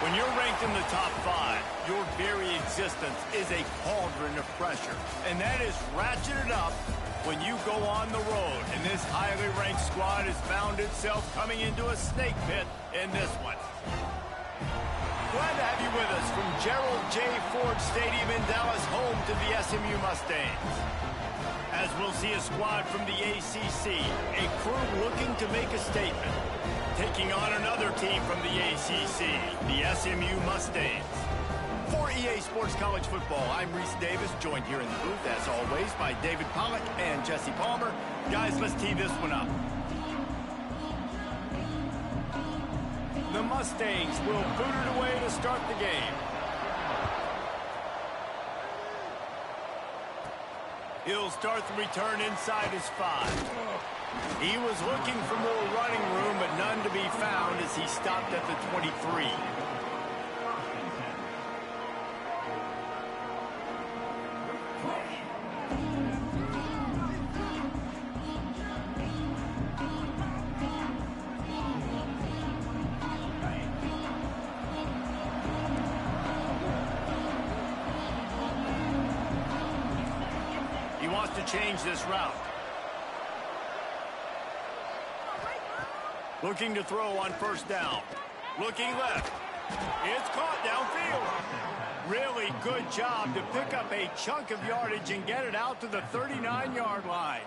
When you're ranked in the top 5, your very existence is a cauldron of pressure. And that is ratcheted up when you go on the road. And this highly ranked squad has found itself coming into a snake pit in this one. Glad to have you with us from Gerald J. Ford Stadium in Dallas, home to the SMU Mustangs. As we'll see a squad from the ACC, a crew looking to make a statement. Taking on another team from the ACC, the SMU Mustangs. For EA Sports College Football, I'm Reese Davis, joined here in the booth, as always, by David Pollack and Jesse Palmer. Guys, let's tee this one up. The Mustangs will boot it away to start the game. He'll start the return inside his 5. He was looking for more running room, but none to be found as he stopped at the 23. He wants to change this route. Looking to throw on first down. Looking left. It's caught downfield. Really good job to pick up a chunk of yardage and get it out to the 39-yard line.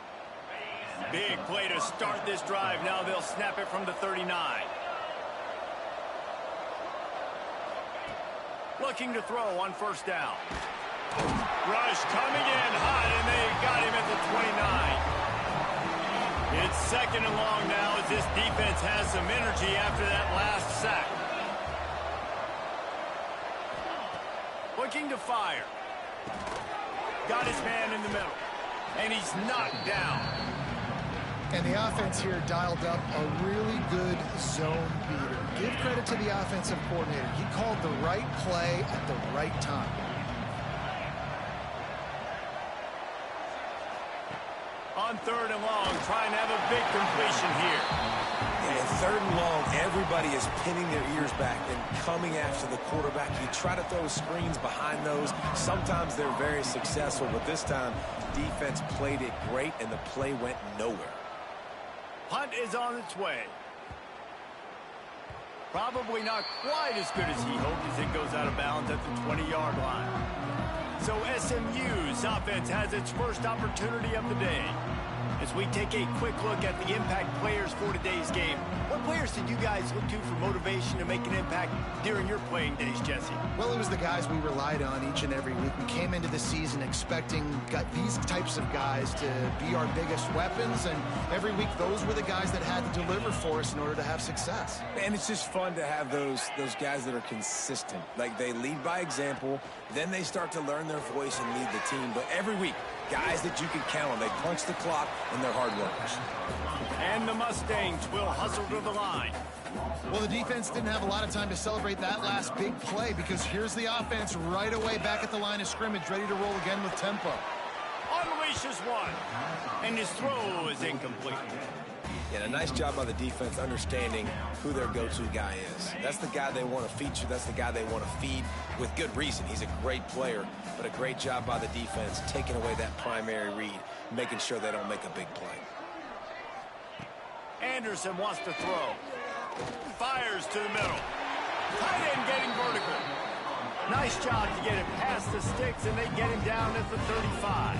Big play to start this drive. Now they'll snap it from the 39. Looking to throw on first down. Rush coming in hot, and they got him at the 29. It's second and long now as this defense has some energy after that last sack. Looking to fire. Got his man in the middle. And he's knocked down. And the offense here dialed up a really good zone beater. Give credit to the offensive coordinator. He called the right play at the right time. On third and long, trying to have a big completion here. And third and long, everybody is pinning their ears back and coming after the quarterback. You try to throw screens behind those. Sometimes they're very successful, but this time, defense played it great, and the play went nowhere. Punt is on its way. Probably not quite as good as he hoped as it goes out of bounds at the 20-yard line. So SMU's offense has its first opportunity of the day. As we take a quick look at the impact players for today's game, what players did you guys look to for motivation to make an impact during your playing days, Jesse? Well, it was the guys we relied on each and every week. We came into the season expecting these types of guys to be our biggest weapons, and every week those were the guys that had to deliver for us in order to have success. And it's just fun to have those guys that are consistent. Like, they lead by example, then they start to learn their voice and lead the team. But every week, guys that you can count on. They punch the clock, and they're hard workers. And the Mustangs will hustle to the line. Well, the defense didn't have a lot of time to celebrate that last big play because here's the offense right away back at the line of scrimmage, ready to roll again with tempo. Unleashes one, and his throw is incomplete. Yeah, a nice job by the defense understanding who their go-to guy is. That's the guy they want to feature. That's the guy they want to feed with good reason. He's a great player, but a great job by the defense taking away that primary read, making sure they don't make a big play. Anderson wants to throw. Fires to the middle. Tight end getting vertical. Nice job to get it past the sticks, and they get him down at the 35.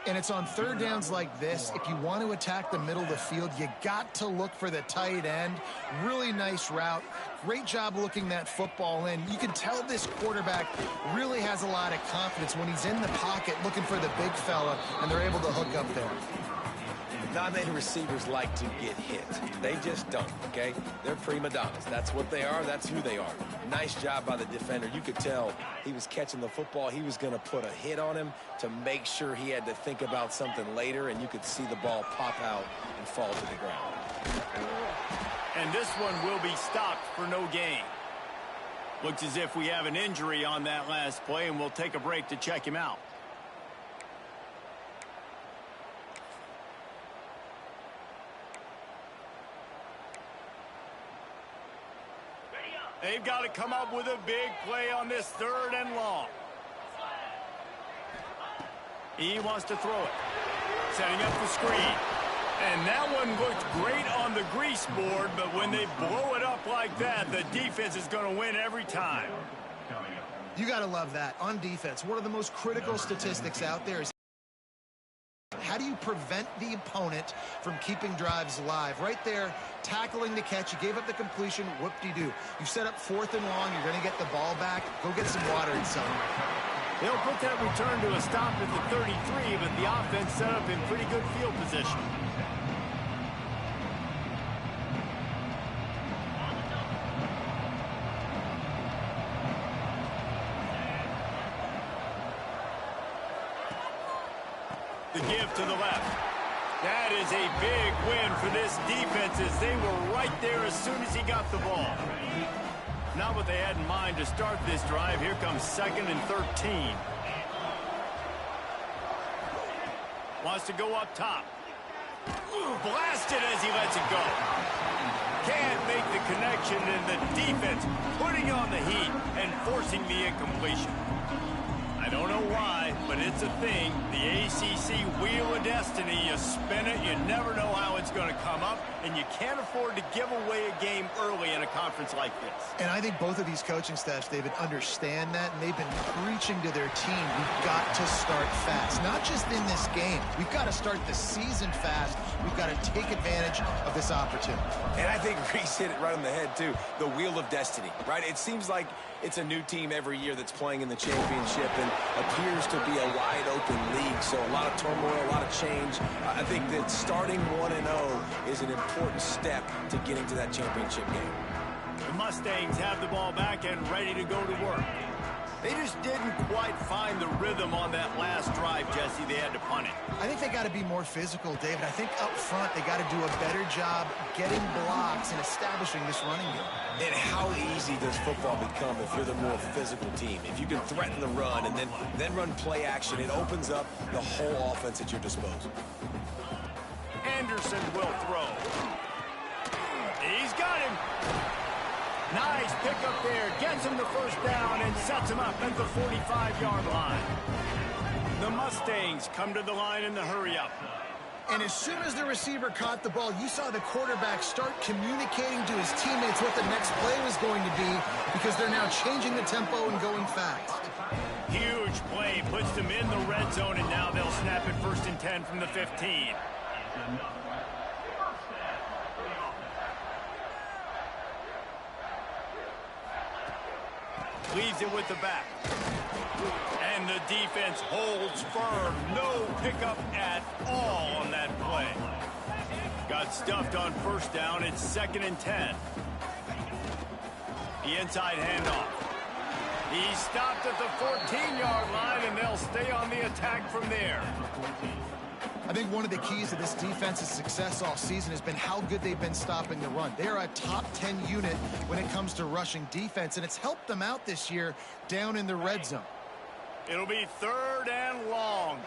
And it's on third downs like this. If you want to attack the middle of the field, you got to look for the tight end. Really nice route. Great job looking that football in. You can tell this quarterback really has a lot of confidence when he's in the pocket looking for the big fella, and they're able to hook up there. Not many receivers like to get hit. They just don't, okay? They're prima donnas. That's what they are. That's who they are. Nice job by the defender. You could tell he was catching the football. He was going to put a hit on him to make sure he had to think about something later, and you could see the ball pop out and fall to the ground. And this one will be stopped for no gain. Looks as if we have an injury on that last play, and we'll take a break to check him out. They've got to come up with a big play on this 3rd and long. He wants to throw it. Setting up the screen. And that one looked great on the grease board, but when they blow it up like that, the defense is going to win every time. You got to love that. On defense, one of the most critical statistics out there is how do you prevent the opponent from keeping drives alive? Right there, tackling the catch. You gave up the completion. Whoop-de-doo. You set up 4th and long. You're going to get the ball back. Go get some water and celebrate. They'll put that return to a stop at the 33, but the offense set up in pretty good field position. The give to the left. That is a big win for this defense as they were right there as soon as he got the ball. Not what they had in mind to start this drive. Here comes 2nd and 13. Wants to go up top. Blasted as he lets it go. Can't make the connection, and the defense putting on the heat and forcing the incompletion. I don't know why, but it's a thing. The ACC Wheel of Destiny, you spin it, you never know how it's going to come up, and you can't afford to give away a game early in a conference like this. And I think both of these coaching staffs, David, understand that, and they've been preaching to their team, we've got to start fast. Not just in this game. We've got to start the season fast. We've got to take advantage of this opportunity. And I think Reese hit it right on the head, too. The Wheel of Destiny, right? It seems like it's a new team every year that's playing in the championship and appears to be a wide-open league. So a lot of turmoil, a lot of change. I think that starting 1-0 is an important step to getting to that championship game. The Mustangs have the ball back and ready to go to work. They just didn't quite find the rhythm on that last drive, Jesse. They had to punt it. I think they got to be more physical, David. I think up front they got to do a better job getting blocks and establishing this running game. And how easy does football become if you're the more physical team? If you can threaten the run and then run play action, it opens up the whole offense at your disposal. Anderson will throw. He's got him. Nice pickup there. Gets him the 1st down and sets him up at the 45-yard line. The Mustangs come to the line in the hurry-up. And as soon as the receiver caught the ball, you saw the quarterback start communicating to his teammates what the next play was going to be because they're now changing the tempo and going fast. Huge play puts them in the red zone, and now they'll snap it 1st and 10 from the 15. Leaves it with the back. And the defense holds firm. No pickup at all on that play. Got stuffed on 1st down. It's 2nd and 10. The inside handoff. He stopped at the 14-yard line, and they'll stay on the attack from there. I think one of the keys to this defense's success all season has been how good they've been stopping the run. They're a top 10 unit when it comes to rushing defense, and it's helped them out this year down in the red zone. It'll be 3rd and long.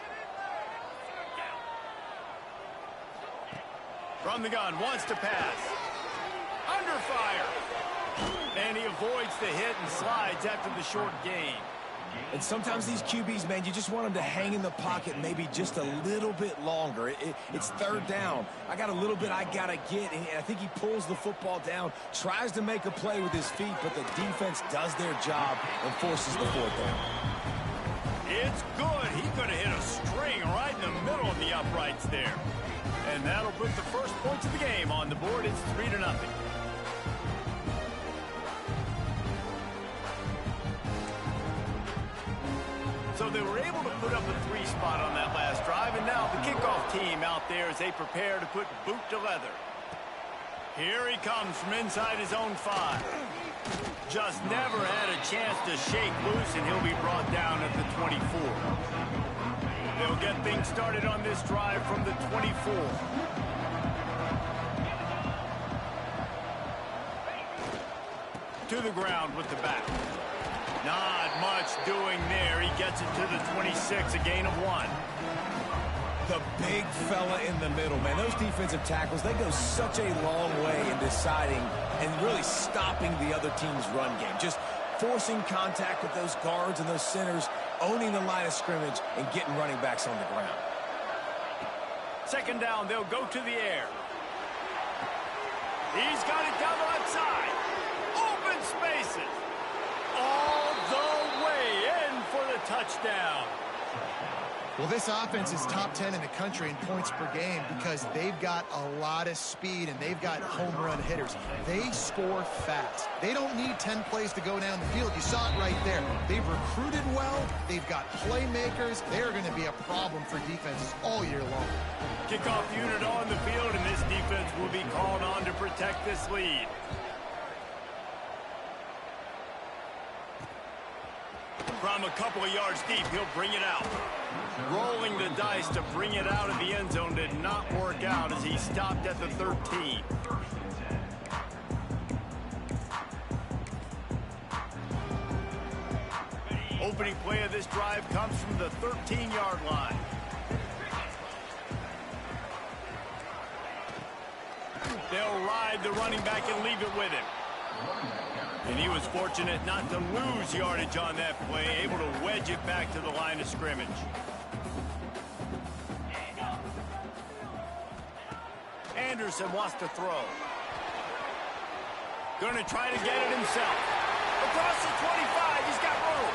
From the gun, wants to pass. Under fire. And he avoids the hit and slides after the short gain. And sometimes these QBs, man, you just want them to hang in the pocket maybe just a little bit longer. It's 3rd down. I got a little bit I got to get, and I think he pulls the football down, tries to make a play with his feet, but the defense does their job and forces the 4th down. It's good. He could have hit a string right in the middle of the uprights there. And that'll put the first points of the game on the board. It's 3-0. So they were able to put up a 3 spot on that last drive, and now the kickoff team out there as they prepare to put boot to leather. Here he comes from inside his own 5. Just never had a chance to shake loose, and he'll be brought down at the 24. They'll get things started on this drive from the 24. To the ground with the back. Not much doing there. He gets it to the 26, a gain of 1. The big fella in the middle, man. Those defensive tackles, they go such a long way in deciding and really stopping the other team's run game. Just forcing contact with those guards and those centers, owning the line of scrimmage, and getting running backs on the ground. Second down, they'll go to the air. He's got it down the left side. Open spaces. All the way in for the touchdown. Well, this offense is top 10 in the country in points per game because they've got a lot of speed and they've got home run hitters. They score fast. They don't need 10 plays to go down the field. You saw it right there. They've recruited well. They've got playmakers. They're going to be a problem for defenses all year long. Kickoff unit on the field, and this defense will be called on to protect this lead. From a couple of yards deep, he'll bring it out. Rolling the dice to bring it out of the end zone did not work out as he stopped at the 13. Opening play of this drive comes from the 13-yard line. They'll ride the running back and leave it with him. And he was fortunate not to lose yardage on that play, able to wedge it back to the line of scrimmage. Anderson wants to throw. Going to try to get it himself. Across the 25, he's got room.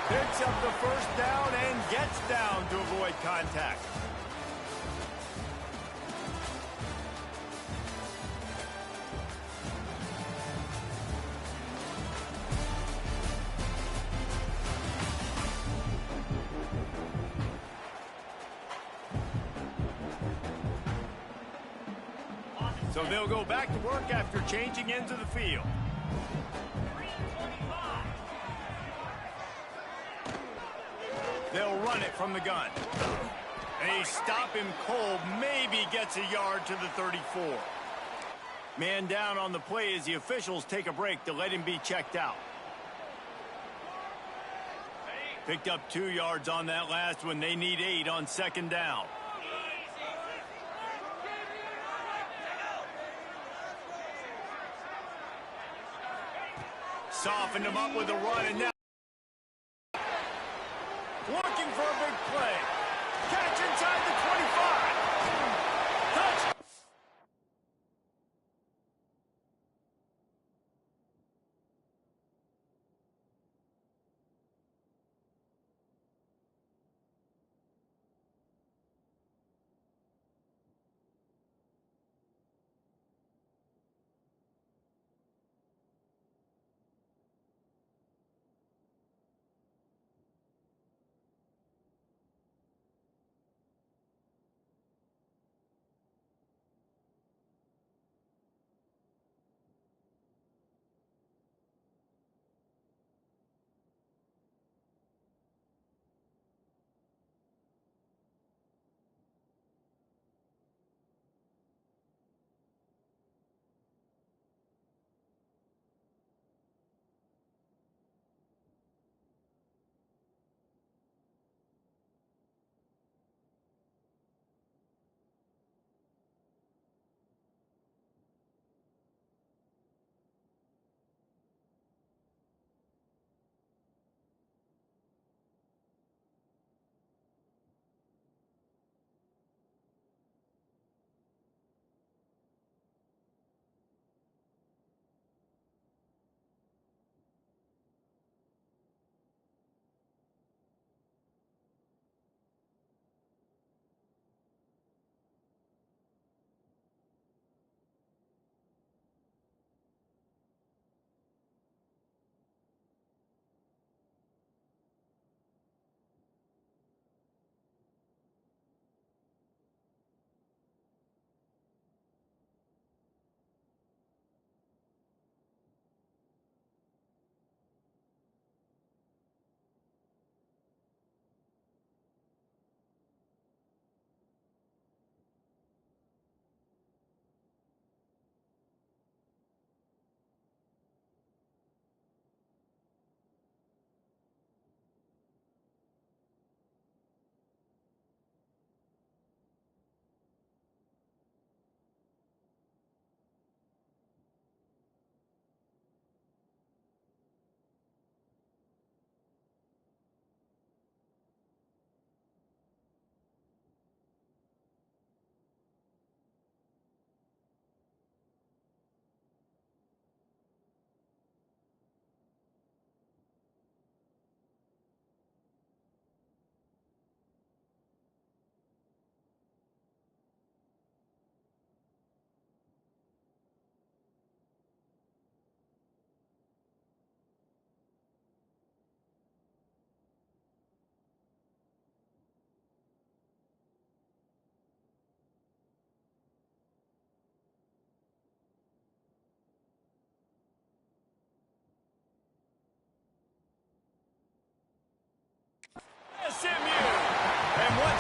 Picks up the first down and gets down to avoid contact. So they'll go back to work after changing into the field. They'll run it from the gun. They stop him cold, maybe gets a yard to the 34. Man down on the play as the officials take a break to let him be checked out. Picked up 2 yards on that last one. They need 8 on second down. Softened him up with a run, and now looking for a big play. Catch inside the 25. Touch.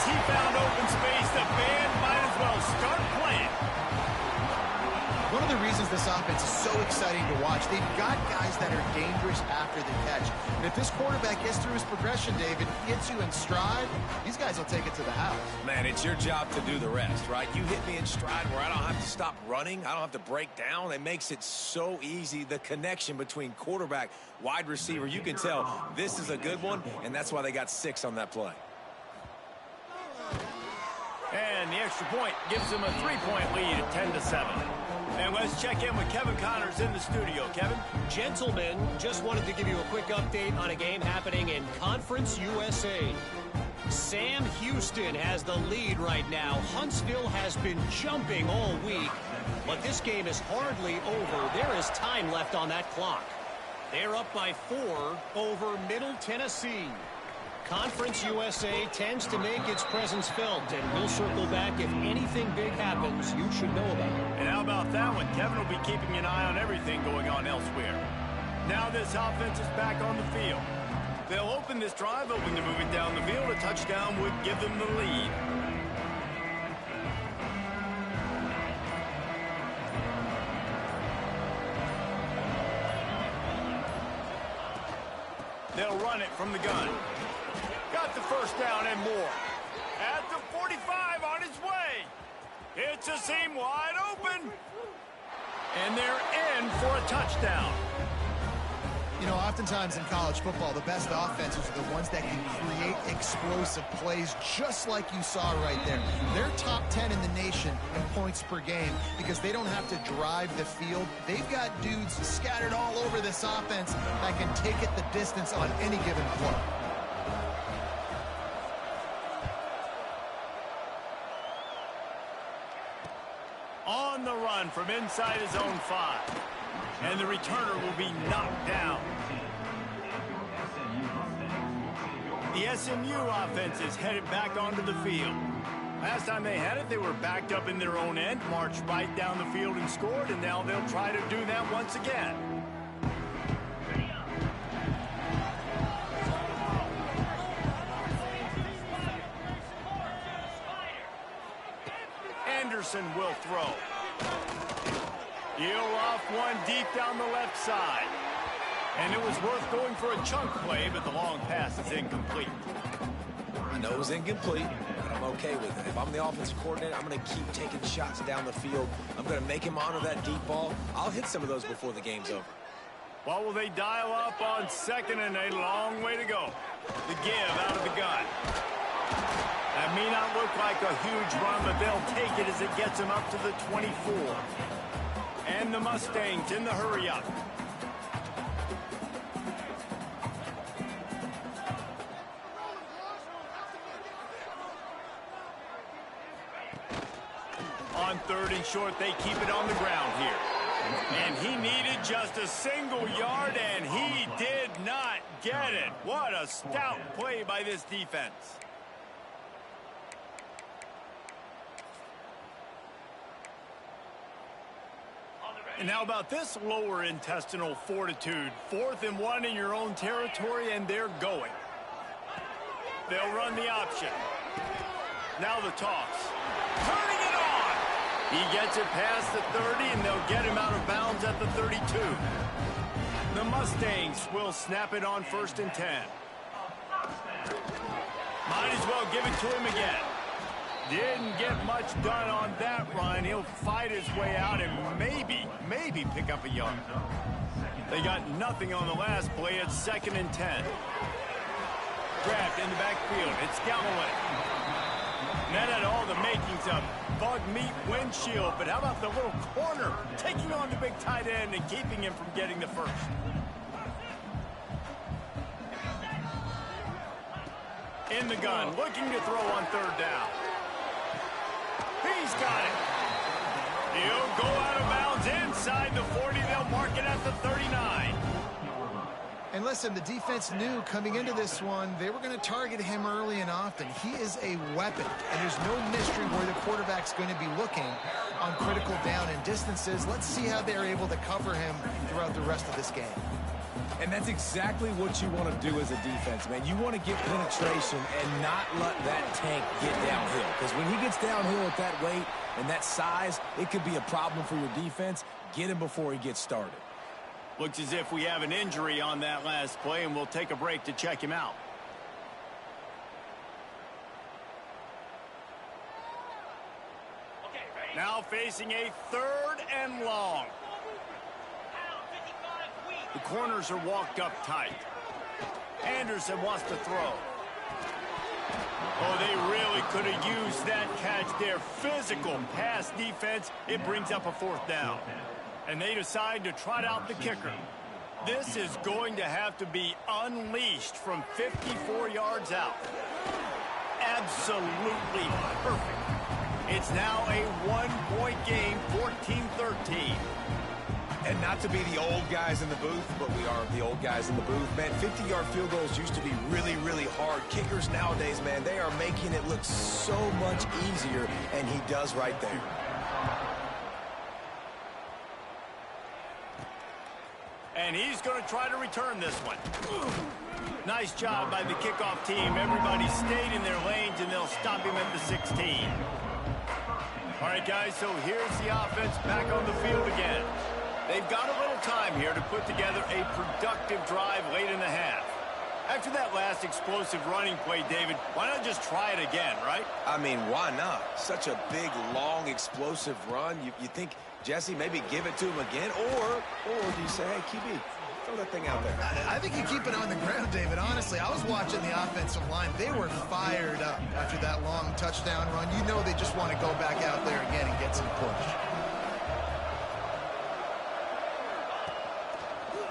he found open space, the band might as well start playing. One of the reasons this offense is so exciting to watch, they've got guys that are dangerous after the catch. And if this quarterback gets through his progression, David, gets you in stride, these guys will take it to the house. Man, it's your job to do the rest, right? You hit me in stride where I don't have to stop running. I don't have to break down. It makes it so easy. The connection between quarterback, wide receiver, you can tell this is a good one, and that's why they got 6 on that play. And the extra point gives them a 3-point lead at 10-7. And let's check in with Kevin Connors in the studio. Kevin? Gentlemen, just wanted to give you a quick update on a game happening in Conference USA. Sam Houston has the lead right now. Huntsville has been jumping all week, but this game is hardly over. There is time left on that clock. They're up by 4 over Middle Tennessee. Conference USA tends to make its presence felt, and we'll circle back if anything big happens you should know about. And how about that one? Kevin will be keeping an eye on everything going on elsewhere. Now this offense is back on the field. They'll open this drive, hoping to move it down the field. A touchdown would give them the lead. They'll run it from the gun. Got the first down and more. At the 45 on his way. It's a seam wide open. And they're in for a touchdown. You know, oftentimes in college football, the best offenses are the ones that can create explosive plays, just like you saw right there. They're top 10 in the nation in points per game because they don't have to drive the field. They've got dudes scattered all over this offense that can take it the distance on any given play. On the run from inside his own 5. And the returner will be knocked down. The SMU offense is headed back onto the field. Last time they had it, they were backed up in their own end, marched right down the field and scored, and now they'll try to do that once again. Anderson will throw. He'll off one deep down the left side. And it was worth going for a chunk play, but the long pass is incomplete. I know it was incomplete, but I'm okay with it. If I'm the offensive coordinator, I'm going to keep taking shots down the field. I'm going to make him honor that deep ball. I'll hit some of those before the game's over. What will they dial up on second and a long way to go? The give out of the gun. That may not look like a huge run, but they'll take it as it gets them up to the 24. And the Mustangs in the hurry-up. On 3rd and short, they keep it on the ground here. And he needed just a single yard, and he did not get it. What a stout play by this defense. And how about this lower intestinal fortitude? 4th and 1 in your own territory, and they're going. They'll run the option. Now the toss. Turning it on. He gets it past the 30, and they'll get him out of bounds at the 32. The Mustangs will snap it on 1st and 10. Might as well give it to him again. Didn't get much done on that run. He'll fight his way out and maybe pick up a yard. They got nothing on the last play. It's 2nd and 10. Grabbed in the backfield. It's Galloway. That had all the makings of bug meat windshield, but how about the little corner taking on the big tight end and keeping him from getting the first? In the gun, looking to throw on 3rd down. He's got it. He'll go out of bounds inside the 40. They'll mark it at the 39. And listen, the defense knew coming into this one, they were going to target him early and often. He is a weapon, and there's no mystery where the quarterback's going to be looking on critical down and distances. Let's see how they're able to cover him throughout the rest of this game. And that's exactly what you want to do as a defense, man. You want to get penetration and not let that tank get downhill. Because when he gets downhill at that weight and that size, it could be a problem for your defense. Get him before he gets started. Looks as if we have an injury on that last play, and we'll take a break to check him out. Now facing a 3rd and long. The corners are walked up tight. Anderson wants to throw. Oh, they really could have used that catch there. Physical pass defense. It brings up a 4th down. And they decide to trot out the kicker. This is going to have to be unleashed from 54 yards out. Absolutely perfect. It's now a 1-point game, 14-13. And not to be the old guys in the booth, but we are the old guys in the booth. Man, 50-yard field goals used to be really, really hard. Kickers nowadays, man, they are making it look so much easier, and he does right there. And he's going to try to return this one. Nice job by the kickoff team. Everybody stayed in their lanes, and they'll stop him at the 16. All right, guys, so here's the offense back on the field again. They've got a little time here to put together a productive drive late in the half. After that last explosive running play, David, why not just try it again, right? I mean, why not? Such a big, long, explosive run. You think, Jesse, maybe give it to him again? Or do you say, hey, QB, throw that thing out there? I think you keep it on the ground, David. Honestly, I was watching the offensive line. They were fired up after that long touchdown run. You know they just want to go back out there again and get some push.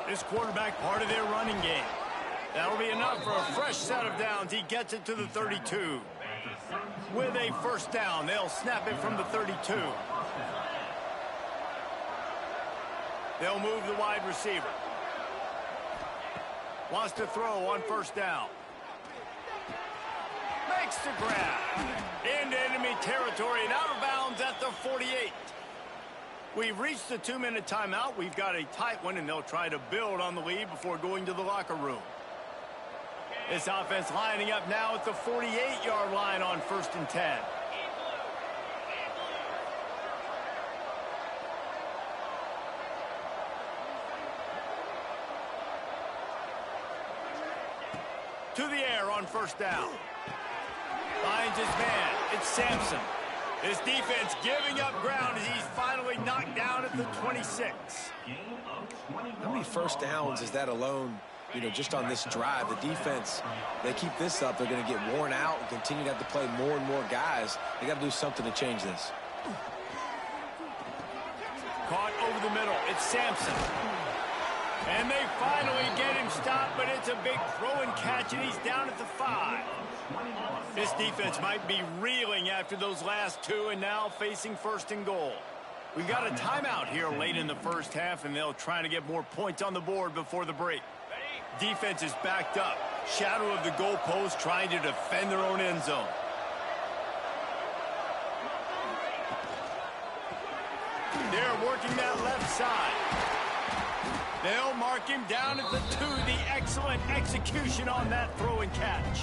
This quarterback part of their running game. That'll be enough for a fresh set of downs. He gets it to the 32. With a 1st down, they'll snap it from the 32. They'll move the wide receiver. Wants to throw on 1st down. Makes the grab. Into enemy territory and out of bounds at the 48. We've reached the 2-minute timeout. We've got a tight one, and they'll try to build on the lead before going to the locker room. This offense lining up now at the 48-yard line on 1st and 10. To the air on 1st down. Finds his man. It's Sampson. This defense giving up ground as he's finally knocked down at the 26. How many 1st downs is that alone, just on this drive? The defense, they keep this up, they're going to get worn out and continue to have to play more and more guys. They got to do something to change this. Caught over the middle. It's Sampson. And they finally get him stopped, but it's a big throw and catch, and he's down at the 5. This defense might be reeling after those last 2 and now facing 1st and goal. We've got a timeout here late in the 1st half, and they'll try to get more points on the board before the break. Defense is backed up. Shadow of the goalpost trying to defend their own end zone. They're working that left side. They'll mark him down at the 2. The excellent execution on that throw and catch.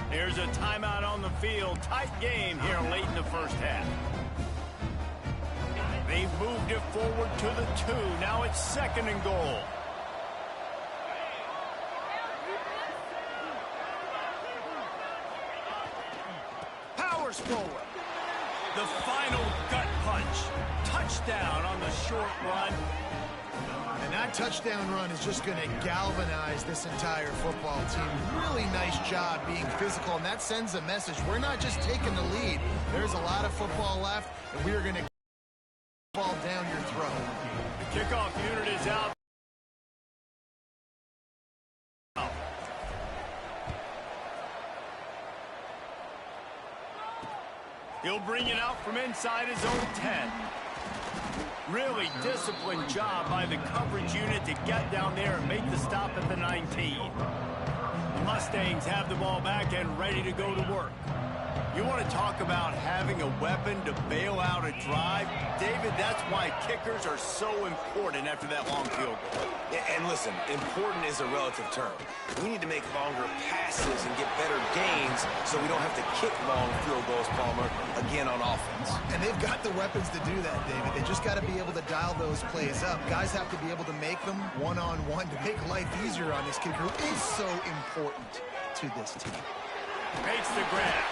There's a timeout on the field. Tight game here late in the 1st half. They've moved it forward to the 2. Now it's 2nd and goal. Powers forward. The final gut punch. Touchdown on the short run. And that touchdown run is just going to galvanize this entire football team. Really nice job being physical, and that sends a message. We're not just taking the lead. There's a lot of football left, and we are going to ball down your throat. The kickoff unit is out. He'll bring it out from inside his own 10. Really disciplined job by the coverage unit to get down there and make the stop at the 19. The Mustangs have the ball back and ready to go to work. You want to talk about having a weapon to bail out a drive? David, that's why kickers are so important after that long field goal. Yeah, and listen, important is a relative term. We need to make longer passes and get better gains so we don't have to kick long field goals, Palmer, again on offense. And they've got the weapons to do that, David. They just got to be able to dial those plays up. Guys have to be able to make them one-on-one to make life easier on this kicker who is so important to this team. Makes the grab.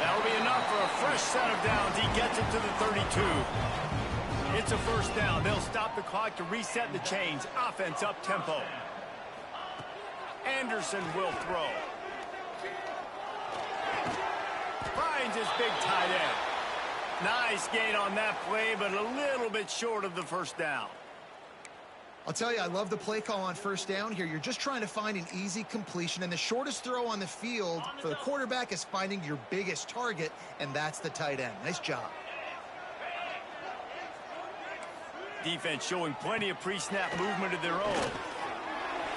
That'll be enough for a fresh set of downs. He gets it to the 32. It's a first down. They'll stop the clock to reset the chains. Offense up tempo. Anderson will throw. Finds his big tight end. Nice gain on that play, but a little bit short of the first down. I'll tell you, I love the play call on first down here. You're just trying to find an easy completion, and the shortest throw on the field for the quarterback is finding your biggest target, and that's the tight end. Nice job. Defense showing plenty of pre-snap movement of their own.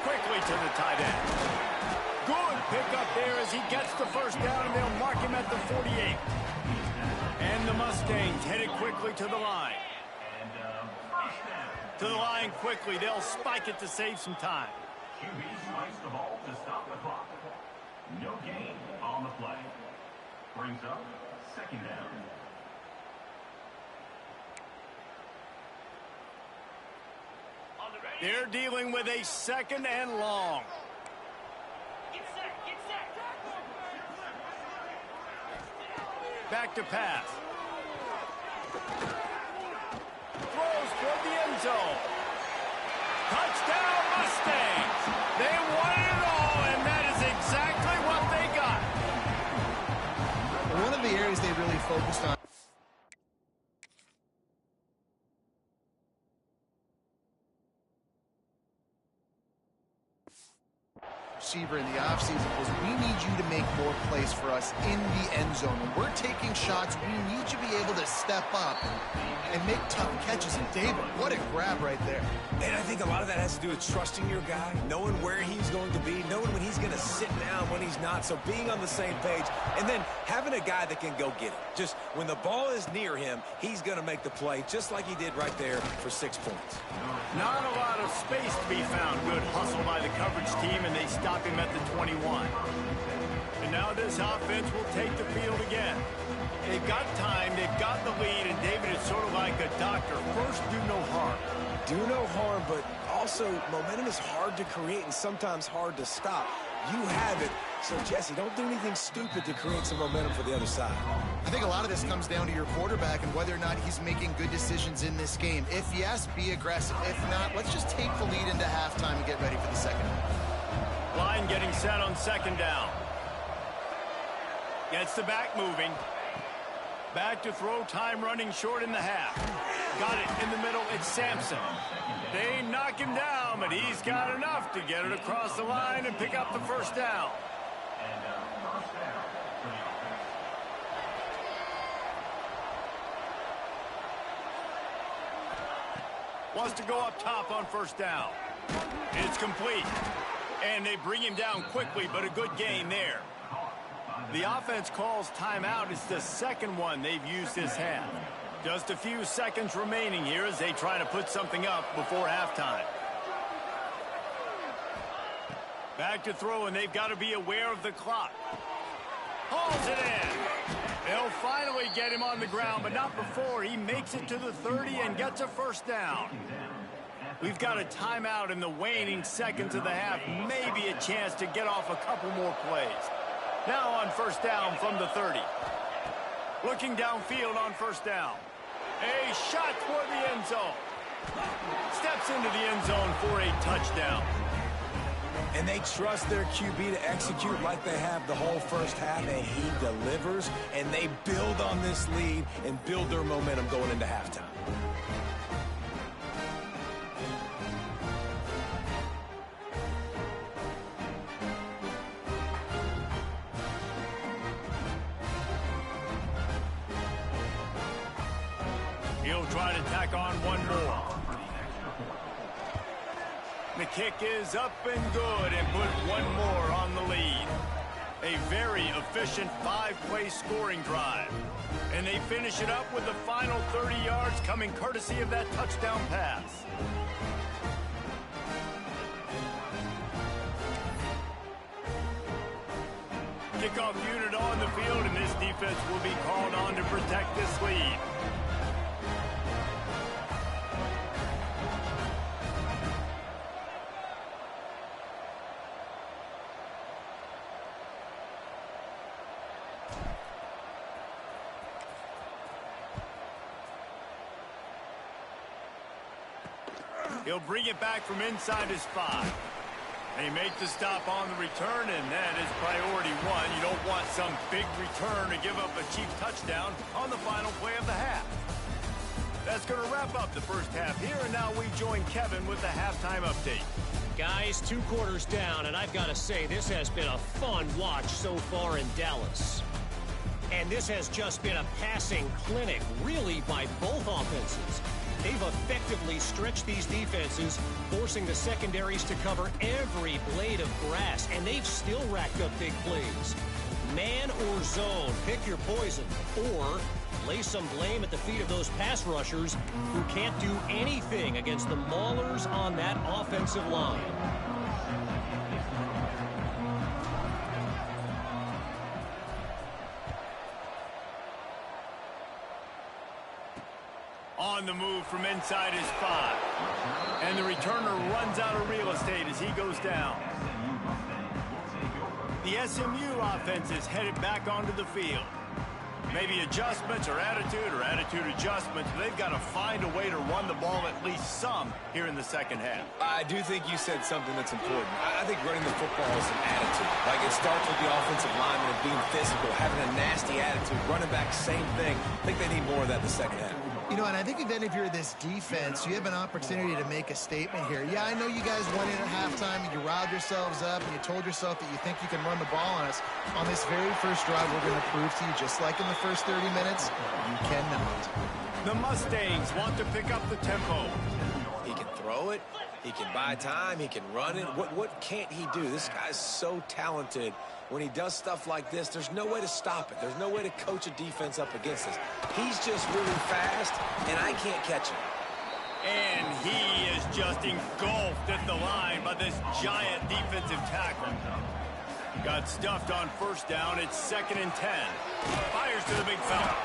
Quickly to the tight end. Good pickup there as he gets the first down, and they'll mark him at the 48. And the Mustangs headed quickly to the line. To the line quickly. They'll spike it to save some time. QB spikes the ball to stop the clock. No gain on the play. Brings up second down. They're dealing with a second and long. Back to pass. Throws toward the end zone. Touchdown Mustangs. They won it all, and that is exactly what they got. One of the areas they really focused on receiver in the offseason was we need you to make more plays for us in the end zone. When we're taking shots, we need you to be able to step up and make tough catches. And David, what a grab right there. And I think a lot of that has to do with trusting your guy, knowing where he's going to be, knowing when he's going to sit down, when he's not. So being on the same page, and then having a guy that can go get it. Just when the ball is near him, he's going to make the play, just like he did right there for 6 points. Not a lot of space to be found. Good hustle by the coverage team, and they stop him at the 21. And now this offense will take the field again. They've got time, they've got the lead, and David is sort of like a doctor. First, do no harm. Do no harm, but also momentum is hard to create and sometimes hard to stop. You have it, so Jesse, don't do anything stupid to create some momentum for the other side. I think a lot of this comes down to your quarterback and whether or not he's making good decisions in this game. If yes, be aggressive. If not, let's just take the lead into halftime and get ready for the second half. Line getting set on second down. Gets the back moving. Back to throw, time running short in the half. Got it in the middle, it's Sampson. They knock him down, but he's got enough to get it across the line and pick up the first down. Wants to go up top on first down. It's complete. And they bring him down quickly, but a good gain there. The offense calls timeout. It's the second one they've used this half. Just a few seconds remaining here as they try to put something up before halftime. Back to throw, and they've got to be aware of the clock. Hauls it in. They'll finally get him on the ground, but not before he makes it to the 30 and gets a first down. We've got a timeout in the waning seconds of the half. Maybe a chance to get off a couple more plays. Now on first down from the 30. Looking downfield on first down. A shot toward the end zone. Steps into the end zone for a touchdown. And they trust their QB to execute like they have the whole first half, and he delivers, and they build on this lead and build their momentum going into halftime. He'll try to tack on one more. The kick is up and good, and put one more on the lead. A very efficient 5-play scoring drive. And they finish it up with the final 30 yards coming courtesy of that touchdown pass. Kickoff unit on the field, and this defense will be called on to protect this lead. He'll bring it back from inside his 5. They make the stop on the return, and that is priority 1. You don't want some big return to give up a cheap touchdown on the final play of the half. That's going to wrap up the first half here, and now we join Kevin with the halftime update. Guys, 2 quarters down, and I've got to say, this has been a fun watch so far in Dallas. And this has just been a passing clinic, really, by both offenses. They've effectively stretched these defenses, forcing the secondaries to cover every blade of grass, and they've still racked up big plays. Man or zone, pick your poison, or lay some blame at the feet of those pass rushers who can't do anything against the maulers on that offensive line. On the move from inside his 5. And the returner runs out of real estate as he goes down. The SMU offense is headed back onto the field. Maybe adjustments or attitude adjustments. They've got to find a way to run the ball at least some here in the second half. I do think you said something that's important. I think running the football is an attitude. Like, it starts with the offensive lineman of being physical, having a nasty attitude. Running back, same thing. I think they need more of that in the second half. You know, and I think then if you're this defense, you have an opportunity to make a statement here. Yeah, I know you guys went in at halftime and you riled yourselves up and you told yourself that you think you can run the ball on us. On this very first drive, we're going to prove to you, just like in the first 30 minutes, you cannot. The Mustangs want to pick up the tempo. He can throw it. He can buy time. He can run it. What can't he do? This guy's so talented. When he does stuff like this, there's no way to stop it. There's no way to coach a defense up against this. He's just really fast, and I can't catch him. And he is just engulfed at the line by this giant defensive tackle. Got stuffed on first down. It's 2nd and 10. Fires to the big fella.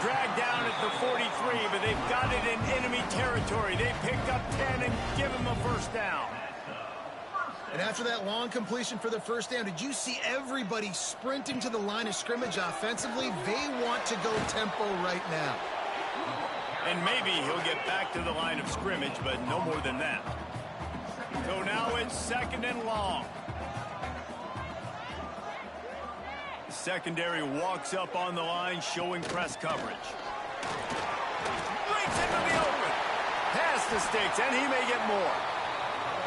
Dragged down at the 43, but they've got it in enemy territory. They picked up 10 and give him a first down. And after that long completion for the first down, did you see everybody sprinting to the line of scrimmage offensively? They want to go tempo right now. And maybe he'll get back to the line of scrimmage, but no more than that. So now it's 2nd and long. The secondary walks up on the line, showing press coverage. Breaks into the open. Past the sticks, and he may get more.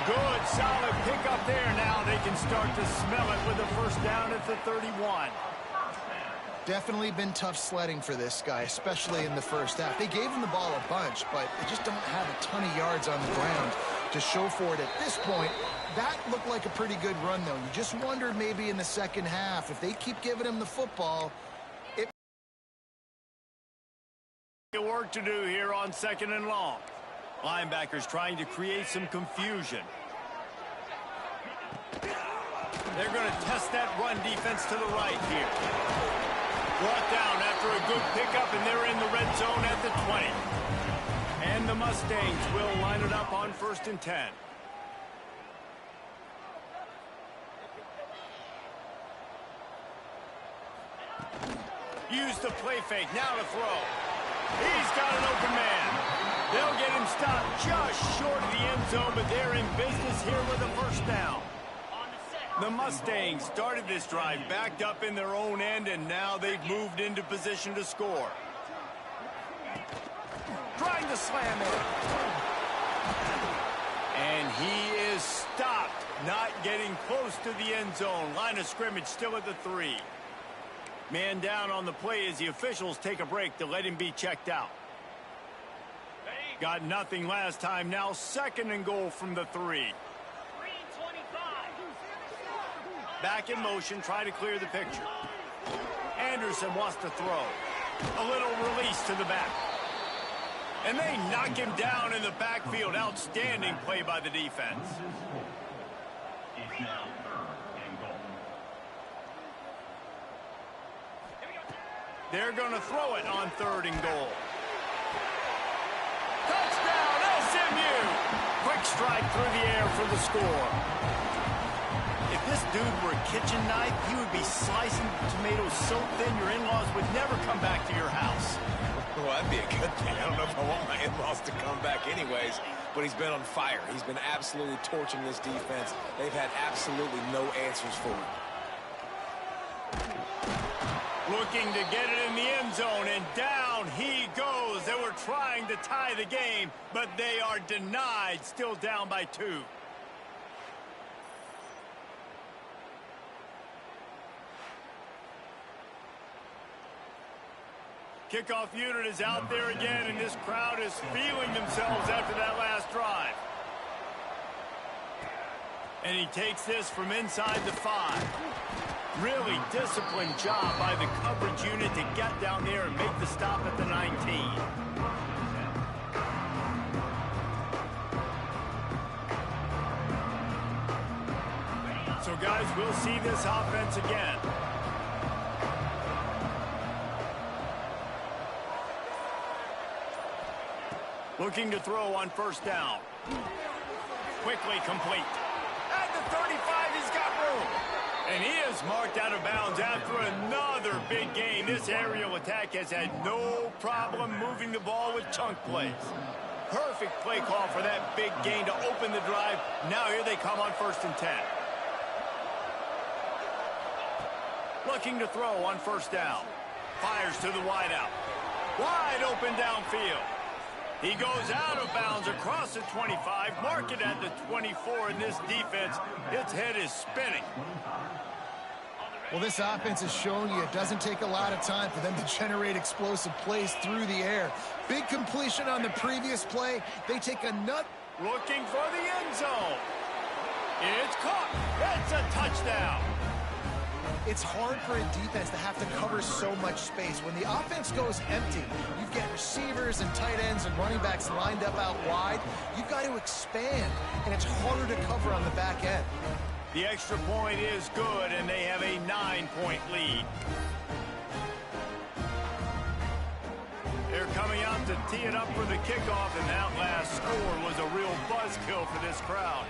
Good, solid pickup there. Now they can start to smell it with a first down at the 31. Definitely been tough sledding for this guy, especially in the first half. They gave him the ball a bunch, but they just don't have a ton of yards on the ground to show for it at this point. That looked like a pretty good run, though. You just wondered maybe in the second half, if they keep giving him the football, it... Work to do here on 2nd and long. Linebackers trying to create some confusion. They're going to test that run defense to the right here. Brought down after a good pickup, and they're in the red zone at the 20. And the Mustangs will line it up on 1st and 10. Use the play fake, now to throw. He's got an open man. They'll get him stopped just short of the end zone, but they're in business here with a first down. The Mustangs started this drive backed up in their own end, and now they've moved into position to score. Trying to slam it. And he is stopped, not getting close to the end zone. Line of scrimmage still at the 3. Man down on the play as the officials take a break to let him be checked out. Got nothing last time. Now 2nd and goal from the 3. Back in motion, try to clear the picture. Anderson wants to throw. A little release to the back. And they knock him down in the backfield. Outstanding play by the defense. It's now 3rd and goal. They're going to throw it on 3rd and goal. Touchdown, SMU! Quick strike through the air for the score. If this dude were a kitchen knife, he would be slicing tomatoes so thin your in-laws would never come back to your house. Well, that'd be a good thing. I don't know if I want my in-laws to come back anyways, but he's been on fire. He's been absolutely torching this defense. They've had absolutely no answers for him. Looking to get it in the end zone, and down he goes. They were trying to tie the game, but they are denied, still down by 2. Kickoff unit is out there again, and this crowd is feeling themselves after that last drive. And he takes this from inside the 5. Really disciplined job by the coverage unit to get down there and make the stop at the 19. So, guys, we'll see this offense again. Looking to throw on 1st down. Quickly complete. At the 35, he's got room. And he is marked out of bounds after another big gain. This aerial attack has had no problem moving the ball with chunk plays. Perfect play call for that big gain to open the drive. Now here they come on 1st and 10. Looking to throw on 1st down. Fires to the wideout. Wide open downfield. He goes out of bounds across the 25, mark it at the 24, and this defense, its head is spinning. Well, this offense is showing you it doesn't take a lot of time for them to generate explosive plays through the air. Big completion on the previous play. They take a nut. Looking for the end zone. It's caught. It's a touchdown. It's hard for a defense to have to cover so much space. When the offense goes empty, you've got receivers and tight ends and running backs lined up out wide. You've got to expand, and it's harder to cover on the back end. The extra point is good, and they have a 9-point lead. They're coming out to tee it up for the kickoff, and that last score was a real buzzkill for this crowd.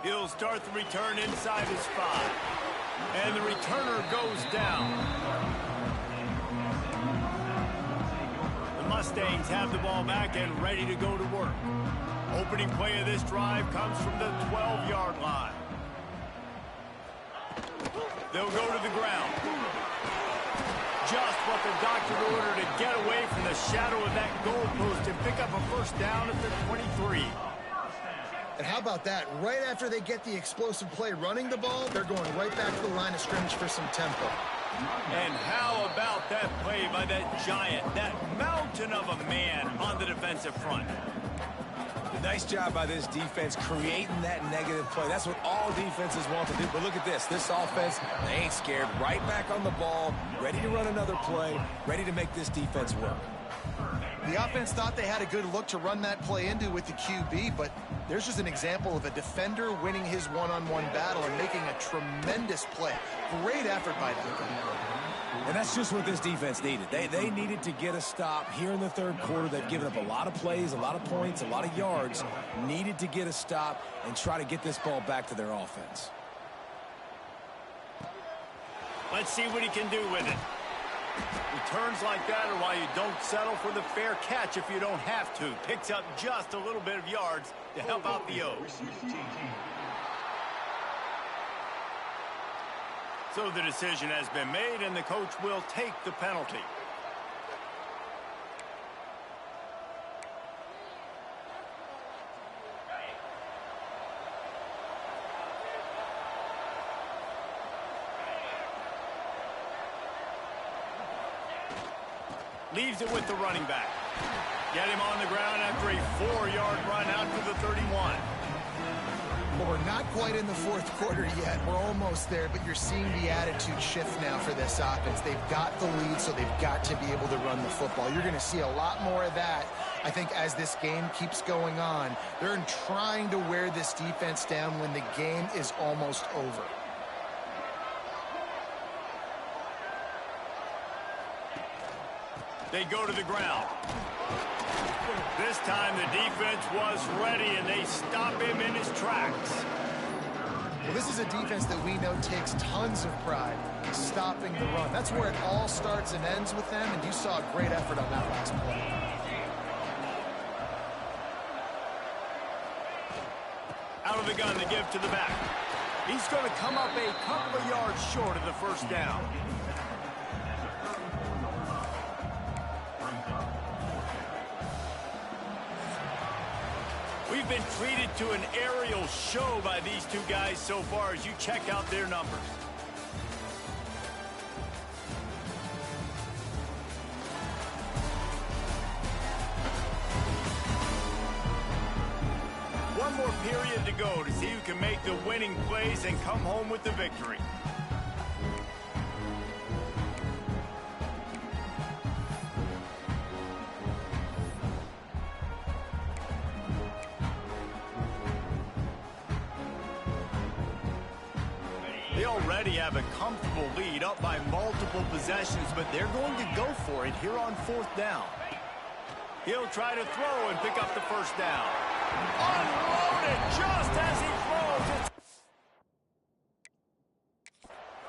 He'll start the return inside his 5. And the returner goes down. The Mustangs have the ball back and ready to go to work. Opening play of this drive comes from the 12-yard line. They'll go to the ground. Just what the doctor ordered to get away from the shadow of that goalpost and pick up a 1st down at the 23. And how about that? Right after they get the explosive play running the ball, they're going right back to the line of scrimmage for some tempo. And how about that play by that giant, that mountain of a man on the defensive front? Nice job by this defense creating that negative play. That's what all defenses want to do. But look at this. This offense, they ain't scared. Right back on the ball, ready to run another play, ready to make this defense work. The offense thought they had a good look to run that play into with the QB, but there's just an example of a defender winning his one-on-one battle and making a tremendous play. Great effort by that guy. And that's just what this defense needed. They needed to get a stop here in the 3rd quarter. They've given up a lot of plays, a lot of points, a lot of yards. Needed to get a stop and try to get this ball back to their offense. Let's see what he can do with it. Returns like that are why you don't settle for the fair catch if you don't have to. Picks up just a little bit of yards to help out the O's. So the decision has been made, and the coach will take the penalty. Leaves it with the running back. Get him on the ground after a 4-yard run out to the 31. Well, we're not quite in the fourth quarter yet. We're almost there, but you're seeing the attitude shift now for this offense. They've got the lead, so they've got to be able to run the football. You're going to see a lot more of that, I think, as this game keeps going on. They're trying to wear this defense down when the game is almost over. They go to the ground. This time the defense was ready, and they stop him in his tracks. Well, this is a defense that we know takes tons of pride in stopping the run. That's where it all starts and ends with them, and you saw a great effort on that last play. Out of the gun to give to the back. He's going to come up a couple of yards short of the first down. We've been treated to an aerial show by these two guys so far as you check out their numbers. One more period to go to see who can make the winning plays and come home with the victory. They already have a comfortable lead, up by multiple possessions, but they're going to go for it here on fourth down. He'll try to throw and pick up the first down. Unloaded just as he throws. It's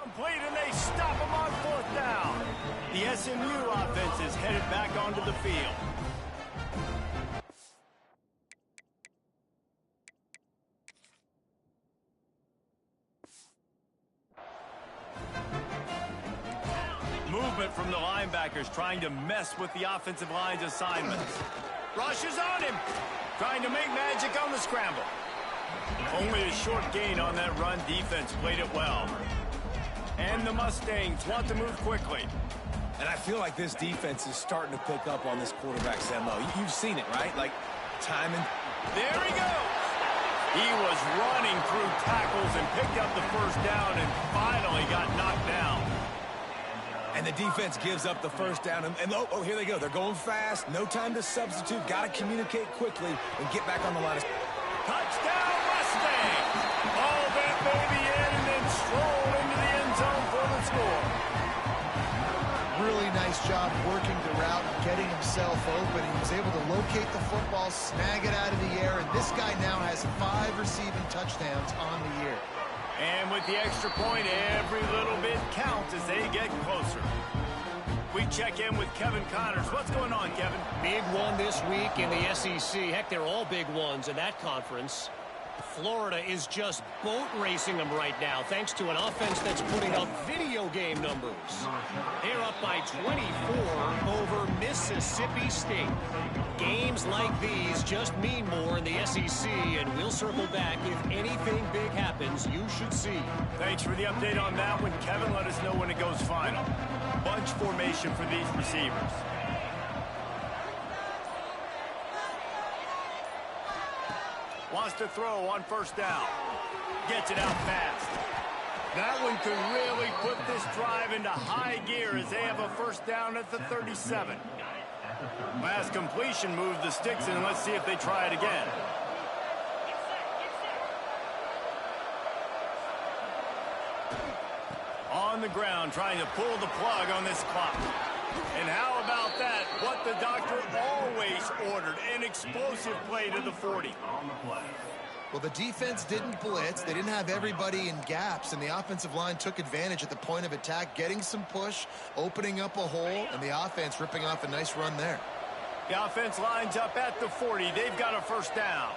complete, and they stop him on fourth down. The SMU offense is headed back onto the field. Movement from the linebackers trying to mess with the offensive line's assignments. Rushes on him, trying to make magic on the scramble. Only a short gain on that run. Defense played it well. And the Mustangs want to move quickly. And I feel like this defense is starting to pick up on this quarterback's MO. You've seen it, right? Like, timing. There he goes. He was running through tackles and picked up the first down and finally got knocked down. And the defense gives up the first down. And oh, here they go. They're going fast. No time to substitute. Got to communicate quickly and get back on the line. Touchdown, Mustangs! All that baby in and then stroll into the end zone for the score. Really nice job working the route, getting himself open. He was able to locate the football, snag it out of the air, and this guy now has 5 receiving touchdowns on the year. And with the extra point, every little bit counts as they get closer. We check in with Kevin Connors. What's going on, Kevin? Big one this week in the SEC. Heck, they're all big ones in that conference. Florida is just boat racing them right now, thanks to an offense that's putting up video game numbers. They're up by 24 over Mississippi State. Games like these just mean more in the SEC, and we'll circle back. If anything big happens, you should see. Thanks for the update on that one, Kevin. Let us know when it goes final. Bunch formation for these receivers. Wants to throw on first down. Gets it out fast. That one could really put this drive into high gear as they have a first down at the 37. Last completion moved the sticks in. Let's see if they try it again. On the ground, trying to pull the plug on this clock. And how about that? What the doctor always ordered, an explosive play to the 40. Well, the defense didn't blitz. They didn't have everybody in gaps, and the offensive line took advantage at the point of attack, getting some push, opening up a hole, and the offense ripping off a nice run there. The offense lines up at the 40. They've got a first down.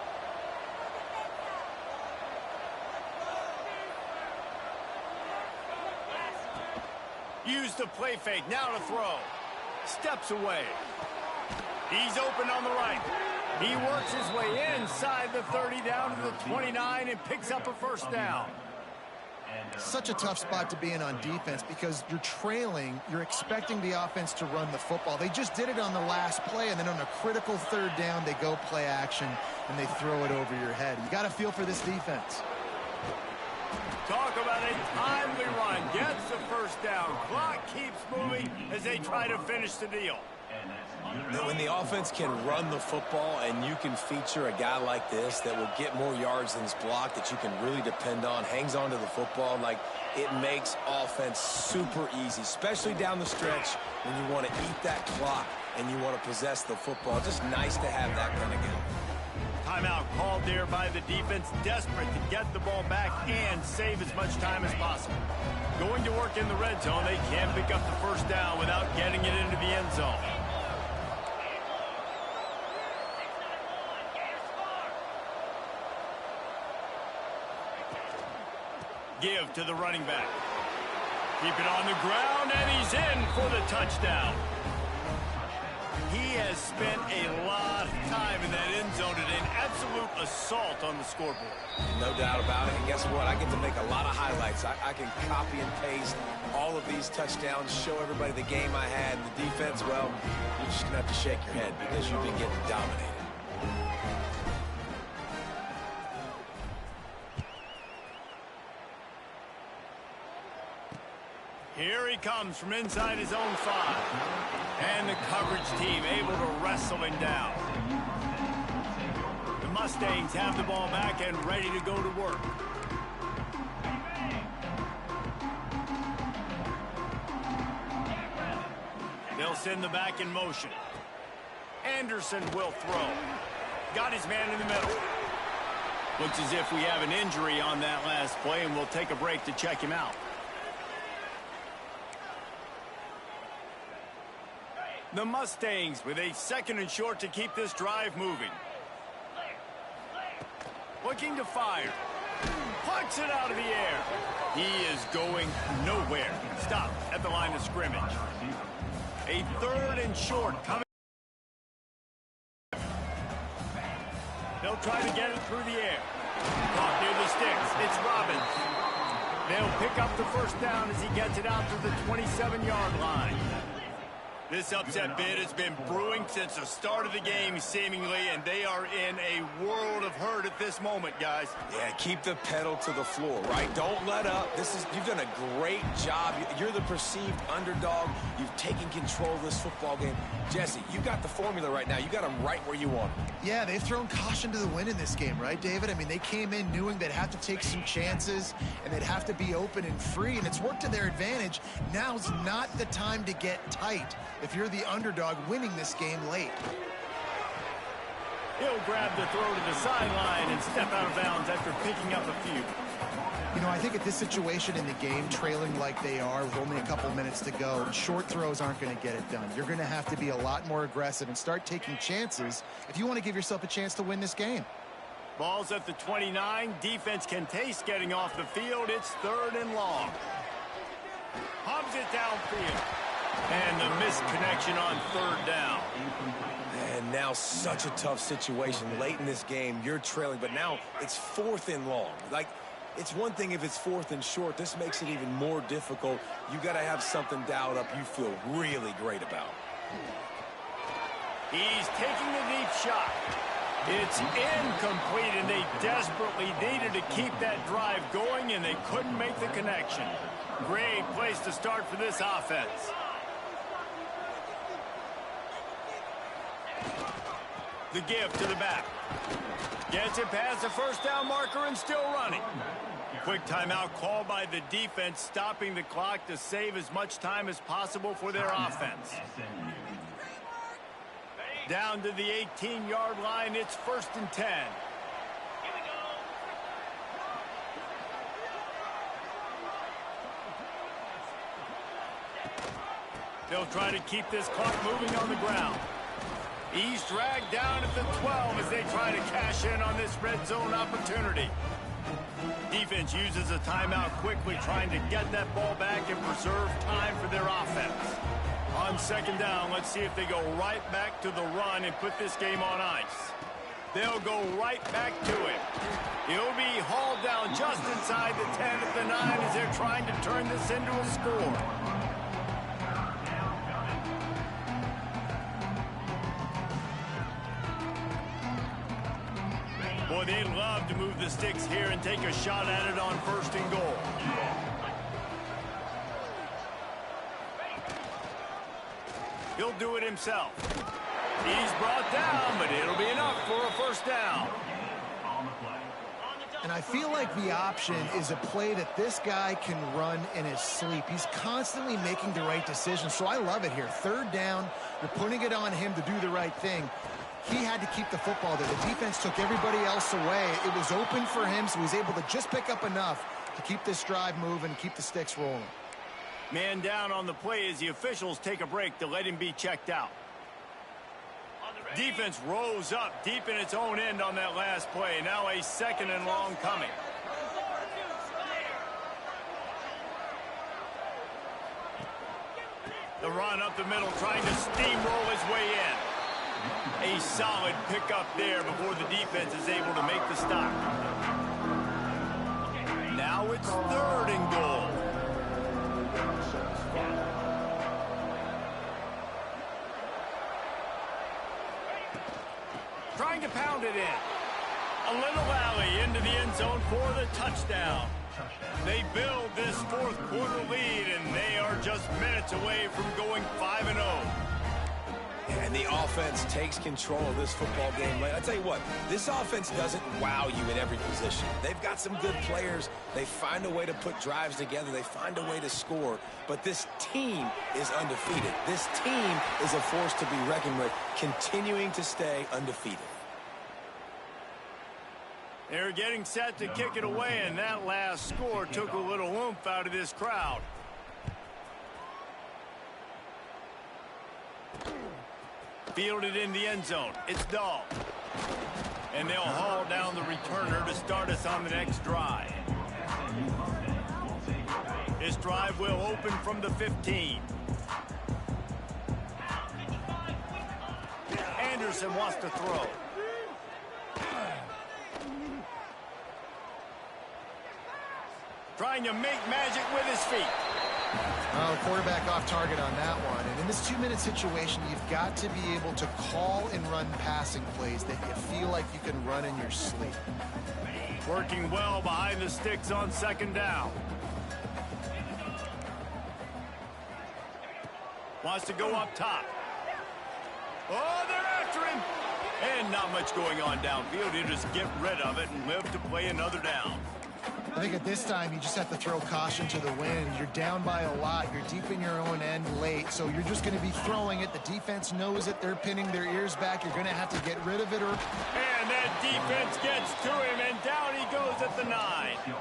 Use the play fake, now to throw. Steps away. He's open on the right. He works his way inside the 30 down to the 29 and picks up a first down. Such a tough spot to be in on defense because you're trailing, you're expecting the offense to run the football. They just did it on the last play, and then on a critical third down, they go play action, and they throw it over your head. You got to feel for this defense. Talk about a timely run. Gets the first down. Clock keeps moving as they try to finish the deal. When the offense can run the football and you can feature a guy like this that will get more yards than his block, that you can really depend on, hangs on to the football, like, it makes offense super easy, especially down the stretch when you want to eat that clock and you want to possess the football. Just nice to have that kind of game. Timeout called there by the defense, desperate to get the ball back and save as much time as possible. Going to work in the red zone, they can't pick up the first down without getting it into the end zone. Give to the running back. Keep it on the ground, and he's in for the touchdown. He has spent a lot of time in that end zone today, an absolute assault on the scoreboard. No doubt about it. And guess what? I get to make a lot of highlights. I can copy and paste all of these touchdowns, show everybody the game I had. And the defense, well, you're just going to have to shake your head because you've been getting dominated. Here he comes from inside his own 5. And the coverage team able to wrestle him down. The Mustangs have the ball back and ready to go to work. They'll send the back in motion. Anderson will throw. Got his man in the middle. Looks as if we have an injury on that last play, and we'll take a break to check him out. The Mustangs with a 2nd and short to keep this drive moving. Looking to fire. Plucks it out of the air. He is going nowhere. Stop at the line of scrimmage. A 3rd and short coming. They'll try to get it through the air. Caught near the sticks. It's Robbins. They'll pick up the first down as he gets it out to the 27-yard line. This upset bid has been brewing since the start of the game, seemingly, and they are in a world of hurt at this moment, guys. Yeah, keep the pedal to the floor, right? Don't let up. You've done a great job. You're the perceived underdog. You've taken control of this football game. Jesse, you got the formula right now. You got them right where you want them. Yeah, they've thrown caution to the wind in this game, right, David? I mean, they came in knowing they'd have to take some chances and they'd have to be open and free, and it's worked to their advantage. Now's not the time to get tight if you're the underdog winning this game late. He'll grab the throw to the sideline and step out of bounds after picking up a few. You know, I think at this situation in the game, trailing like they are with only a couple minutes to go, short throws aren't going to get it done. You're going to have to be a lot more aggressive and start taking chances if you want to give yourself a chance to win this game. Ball's at the 29. Defense can taste getting off the field. It's 3rd and long. Hubs it downfield. And the missed connection on 3rd down. And now such a tough situation. Late in this game, you're trailing, but now it's 4th and long. Like, it's one thing if it's 4th and short. This makes it even more difficult. You got to have something dialed up you feel really great about. He's taking the deep shot. It's incomplete, and they desperately needed to keep that drive going, and they couldn't make the connection. Great place to start for this offense. The give to the back. Gets it past the first down marker and still running. Quick timeout called by the defense, stopping the clock to save as much time as possible for their offense. Down to the 18-yard line, it's 1st and 10. They'll try to keep this clock moving on the ground. He's dragged down at the 12 as they try to cash in on this red zone opportunity. Defense uses a timeout quickly, trying to get that ball back and preserve time for their offense. On 2nd down, let's see if they go right back to the run and put this game on ice. they'll go right back to him. He'll be hauled down just inside the 10 at the 9 as they're trying to turn this into a score. Boy, they'd love to move the sticks here and take a shot at it on 1st and goal. He'll do it himself. He's brought down, but it'll be enough for a 1st down. And I feel like the option is a play that this guy can run in his sleep. He's constantly making the right decision, so I love it here. 3rd down, you're putting it on him to do the right thing. He had to keep the football there. The defense took everybody else away. It was open for him, so he was able to just pick up enough to keep this drive moving and keep the sticks rolling. Man down on the play as the officials take a break to let him be checked out. Defense rose up deep in its own end on that last play. Now a 2nd and long coming. The run up the middle, trying to steamroll his way in. A solid pickup there before the defense is able to make the stop. Now it's 3rd and goal. Trying to pound it in. A little alley into the end zone for the touchdown. They build this 4th quarter lead, and they are just minutes away from going 5-0. And the offense takes control of this football game. I tell you what, this offense doesn't wow you in every position. They've got some good players. They find a way to put drives together. They find a way to score. But this team is undefeated. This team is a force to be reckoned with, continuing to stay undefeated. They're getting set to kick it away, and that last score took a little oomph out of this crowd. Fielded in the end zone. It's Dahl. And they'll haul down the returner to start us on the next drive. This drive will open from the 15. Anderson wants to throw. Trying to make magic with his feet. Oh, quarterback off target on that one. And in this 2-minute situation, you've got to be able to call and run passing plays that you feel like you can run in your sleep. Working well behind the sticks on 2nd down. Wants to go up top. Oh, they're after him. And not much going on downfield. He'll just get rid of it and live to play another down. I think at this time, you just have to throw caution to the wind. You're down by a lot. You're deep in your own end late, so you're just going to be throwing it. The defense knows it. They're pinning their ears back. You're going to have to get rid of it. And that defense gets to him, and down he goes at the 9.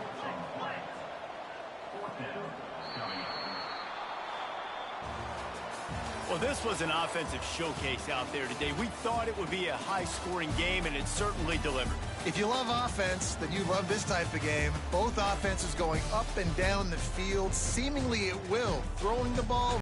Well, this was an offensive showcase out there today. We thought it would be a high-scoring game, and it certainly delivered. If you love offense, then you love this type of game. Both offenses going up and down the field. Seemingly it will. Throwing the ball